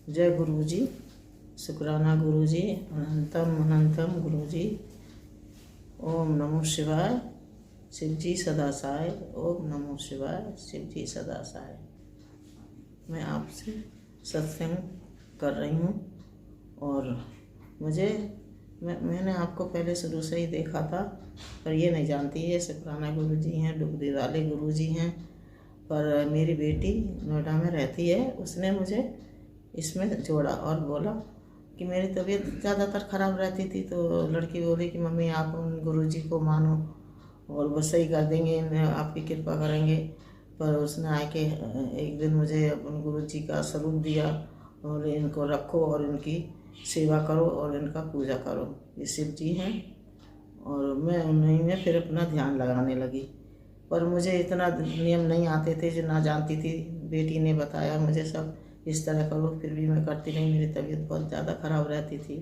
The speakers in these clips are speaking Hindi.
जय गुरु जी। शुक्राना गुरु जी। अनंतम अनंतम गुरु जी। ओम नमो शिवाय। शिव जी सदा सहाय। ओम नमो शिवाय। शिव जी सदा सहाय। मैं आपसे सत्संग कर रही हूँ और मैंने आपको पहले शुरू से ही देखा था, पर ये नहीं जानती है शुक्राना गुरु जी हैं, डुगरी वाले गुरु जी हैं। पर मेरी बेटी नोएडा में रहती है, उसने मुझे इसमें जोड़ा और बोला कि मेरी तबीयत ज़्यादातर ख़राब रहती थी, तो लड़की बोली कि मम्मी आप उन गुरु जी को मानो और वो सही कर देंगे, आपकी कृपा करेंगे। पर उसने आके एक दिन मुझे उन गुरु जी का स्वरूप दिया और इनको रखो और इनकी सेवा करो और इनका पूजा करो। ये शिव जी हैं और मैं उन्हीं में फिर अपना ध्यान लगाने लगी। पर मुझे इतना नियम नहीं आते थे, जो ना जानती थी। बेटी ने बताया मुझे सब इस तरह करो, फिर भी मैं करती नहीं। मेरी तबीयत बहुत ज़्यादा ख़राब रहती थी।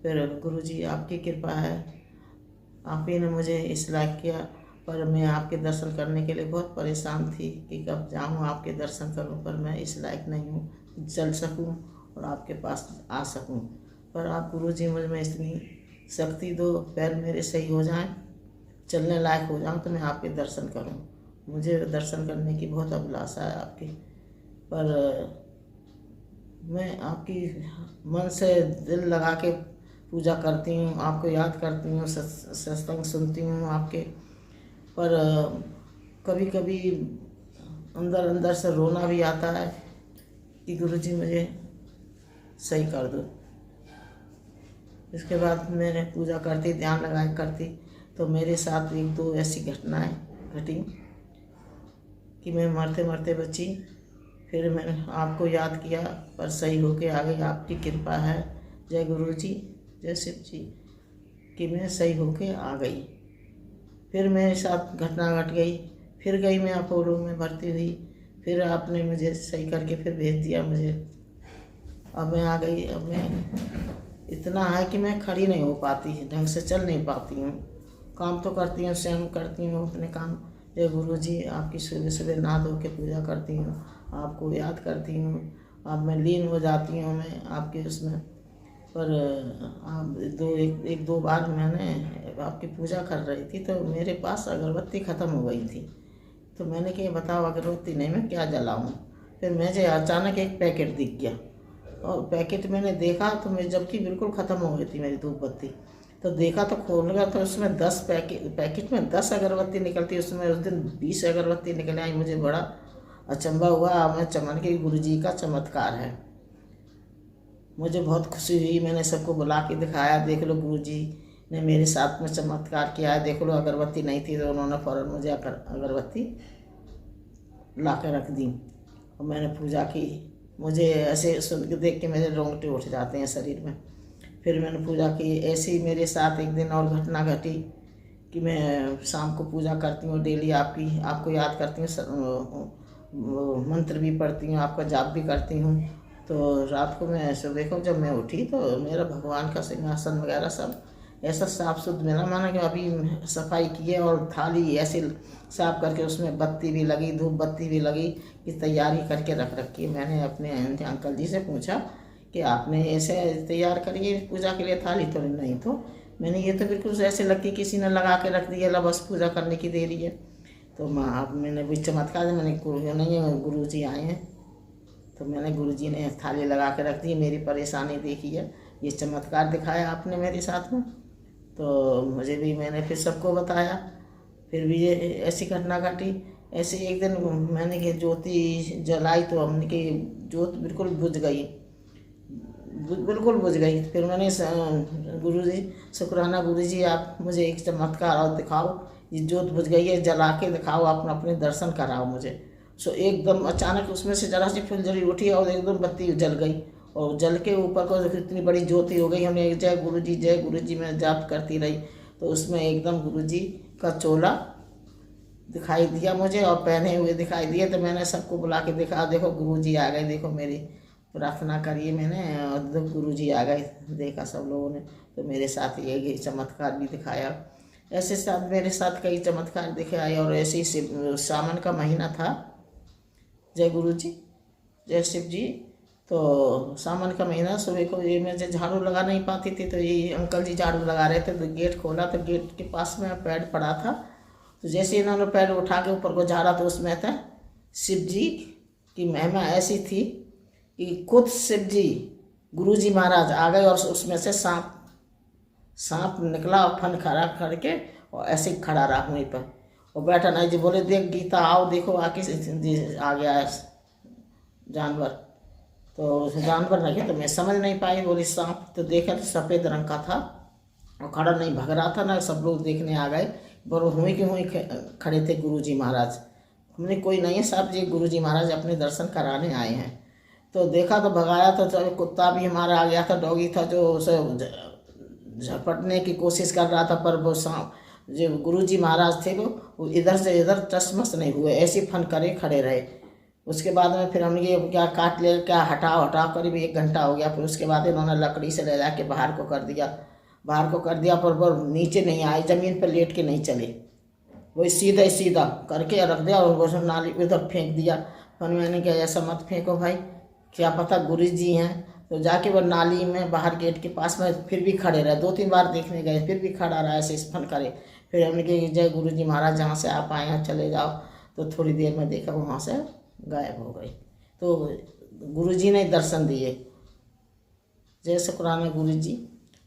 फिर गुरुजी आपकी कृपा है, आप ही ने मुझे इस लायक किया। पर मैं आपके दर्शन करने के लिए बहुत परेशान थी कि कब जाऊँ आपके दर्शन करूँ, पर मैं इस लायक नहीं हूँ चल सकूँ और आपके पास आ सकूँ। पर आप गुरुजी मुझ में इतनी शक्ति दो, पैर मेरे सही हो जाएं, चलने लायक हो जाऊँ, तो मैं आपके दर्शन करूँ। मुझे दर्शन करने की बहुत अभिलाषा है आपकी। पर मैं आपकी मन से दिल लगा के पूजा करती हूँ, आपको याद करती हूँ, सत्संग सुनती हूँ आपके। पर कभी कभी अंदर अंदर से रोना भी आता है कि गुरुजी मुझे सही कर दो। इसके बाद मैंने पूजा करती, ध्यान लगाए करती, तो मेरे साथ एक दो ऐसी घटनाएं घटी कि मैं मरते मरते बची। फिर मैंने आपको याद किया, पर सही होके आ गई। आपकी कृपा है। जय गुरु जी, जय शिव जी कि मैं सही होके आ गई। फिर मेरे साथ घटना घट गई, फिर गई मैं अपोलो में भर्ती हुई, फिर आपने मुझे सही करके फिर भेज दिया मुझे। अब मैं आ गई। अब मैं इतना है कि मैं खड़ी नहीं हो पाती, ढंग से चल नहीं पाती हूँ। काम तो करती हूँ, स्वयं करती हूँ अपने काम। जय गुरु जी, आपकी सुबह सुबह नहा धो के पूजा करती हूँ, आपको याद करती हूँ, अब मैं लीन हो जाती हूँ मैं आपके उसमें। पर आप एक दो बार मैंने आपकी पूजा कर रही थी, तो मेरे पास अगरबत्ती ख़त्म हो गई थी। तो मैंने कहा बताओ अगरबत्ती नहीं, मैं क्या जलाऊँ। फिर मुझे अचानक एक पैकेट दिख गया और पैकेट मैंने देखा, तो मैं जबकि बिल्कुल ख़त्म हो गई थी मेरी धूप बत्ती। तो देखा तो खोल गया, तो उसमें 10 पैकेट में 10 अगरबत्ती निकलती, उसमें उस दिन 20 अगरबत्ती निकल आई। मुझे बड़ा अचंभा हुआ। मैं चमन के गुरु जी का चमत्कार है। मुझे बहुत खुशी हुई। मैंने सबको बुला के दिखाया, देख लो गुरु जी ने मेरे साथ में चमत्कार किया है, देख लो। अगरबत्ती नहीं थी तो उन्होंने फ़ौरन मुझे अगरबत्ती ला के रख दी और मैंने पूजा की। मुझे ऐसे सुन के देख के मेरे रोंगटे उठ जाते हैं शरीर में। फिर मैंने पूजा की। ऐसे ही मेरे साथ एक दिन और घटना घटी कि मैं शाम को पूजा करती हूँ डेली, आपको याद करती हूँ, मंत्र भी पढ़ती हूँ, आपका जाप भी करती हूँ। तो रात को मैं सुबह को जब मैं उठी, तो मेरा भगवान का सिंहासन वगैरह सब ऐसा साफ सुथ मिला, माना कि अभी सफाई की है। और थाली ऐसे साफ करके उसमें बत्ती भी लगी, धूप बत्ती भी लगी, कि तैयारी करके रख रखी है। मैंने अपने अंकल जी से पूछा कि आपने ऐसे तैयार करी है पूजा के लिए थाली? तो नहीं, तो मैंने ये तो बिल्कुल ऐसे लग किसी ने लगा के रख दिया, बस पूजा करने की देरी है। तो मैंने भी चमत्कार, मैंने गुरु जी आए हैं, तो मैंने गुरु जी ने थाली लगा के रख दी। मेरी परेशानी देखी है, ये चमत्कार दिखाया आपने मेरे साथ में। तो मुझे भी, मैंने फिर सबको बताया। फिर भी ये ऐसी घटना घटी। ऐसे एक दिन मैंने ये ज्योति जलाई, तो हमने की ज्योत बिल्कुल बुझ गई, बिल्कुल बुझ गई। फिर मैंने गुरु जी, शुक्राना गुरु जी, आप मुझे एक चमत्कार और दिखाओ, ये ज्योत बुझ गई है, जला के दिखाओ, अपने दर्शन कराओ मुझे। सो एकदम अचानक उसमें से जरा सी फुलझड़ी उठी और एकदम बत्ती जल गई, और जल के ऊपर को इतनी बड़ी ज्योति हो गई। हमने जय गुरु जी, जय गुरु जी मैं जाप करती रही, तो उसमें एकदम गुरु जी का चोला दिखाई दिया मुझे और पहने हुए दिखाई दिए। तो मैंने सबको बुला के दिखा, देखो गुरु जी आ गए, देखो मेरी प्रार्थना करिए मैंने, और गुरु जी आ गए। देखा सब लोगों ने, तो मेरे साथ ये चमत्कार भी दिखाया। ऐसे साथ मेरे साथ कई चमत्कार दिखाए। और ऐसे ही सावन का महीना था। जय गुरु जी, जय शिव जी। तो सावन का महीना, सुबह को ये मैं झाड़ू लगा नहीं पाती थी, तो ये अंकल जी झाड़ू लगा रहे थे, तो गेट खोला तो गेट के पास में पैड पड़ा था। तो जैसे इन्होंने पैड उठा के ऊपर को झाड़ा तो उसमें था शिव जी की महिमा ऐसी थी कि खुद शिव जी गुरु जी महाराज आ गए और उसमें से सांप निकला और फन खड़ा करके और ऐसे ही खड़ा रहा वहीं पर और बैठा नहीं। जी बोले देख गीता आओ देखो, आके जी आ गया है जानवर। तो जानवर लगे तो मैं समझ नहीं पाई, बोली सांप। तो देखा तो सफ़ेद रंग का था और खड़ा नहीं भग रहा था ना, सब लोग देखने आ गए। पर हुई कि हुई खड़े थे गुरु जी महाराज। हमने कोई नहीं है साहब जी, गुरु जी महाराज अपने दर्शन कराने आए हैं। तो देखा तो भगाया तो कुत्ता भी हमारा आ गया था, डॉगी था जो उसे झपटने की कोशिश कर रहा था, पर वो सांप जो गुरु जी महाराज थे वो इधर से इधर टसमस नहीं हुए, ऐसे फन करे खड़े रहे। उसके बाद में फिर हमने ये क्या काट लिया, क्या हटाओ करीब 1 घंटा हो गया। फिर उसके बाद इन्होंने लकड़ी से ले जाके बाहर को कर दिया, पर वो नीचे नहीं आए, ज़मीन पर लेट के नहीं चले, वही सीधा करके रख दिया और वो नाली उधर फेंक दिया। फिर मैंने कहा ऐसा मत फेंको भाई, क्या पता गुरु जी हैं। तो जाके वो नाली में बाहर गेट के पास में फिर भी खड़े रहे, 2-3 बार देखने गए, फिर भी खड़ा रहा ऐसे फन करे। फिर हमने कहा जय गुरु जी महाराज, जहाँ से आप आए हैं चले जाओ। तो थोड़ी देर में देखा वहाँ से गायब हो गई। तो गुरु जी ने दर्शन दिए। जय शुक्राना गुरु जी,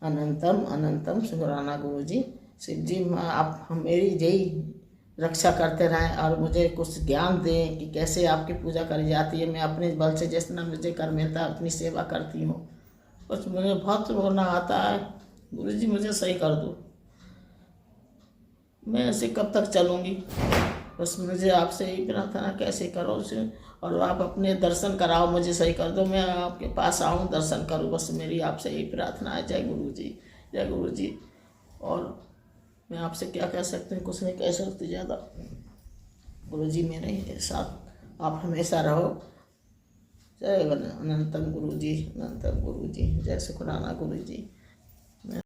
अनंतम अनंतम शुक्राना गुरु जी। शिव जी आप मेरी यही रक्षा करते रहें और मुझे कुछ ज्ञान दें कि कैसे आपकी पूजा करी जाती है। मैं अपने बल से जितना मुझे कर मिलता है अपनी सेवा करती हूँ। बस मुझे बहुत रोना आता है, गुरु जी मुझे सही कर दो, मैं ऐसे कब तक चलूँगी। बस मुझे आपसे यही प्रार्थना, कैसे करो उसे, और आप अपने दर्शन कराओ, मुझे सही कर दो, मैं आपके पास आऊँ दर्शन करूँ। बस मेरी आपसे यही प्रार्थना है। जय गुरु जी, जय गुरु जी। और मैं आपसे क्या कह सकती हूँ, कुछ नहीं कह सकती ज़्यादा। गुरु जी मेरे साथ आप हमेशा रहो। जय अनंतम गुरु जी, अनंतम गुरु जी। जय शुक्राना गुरु जी।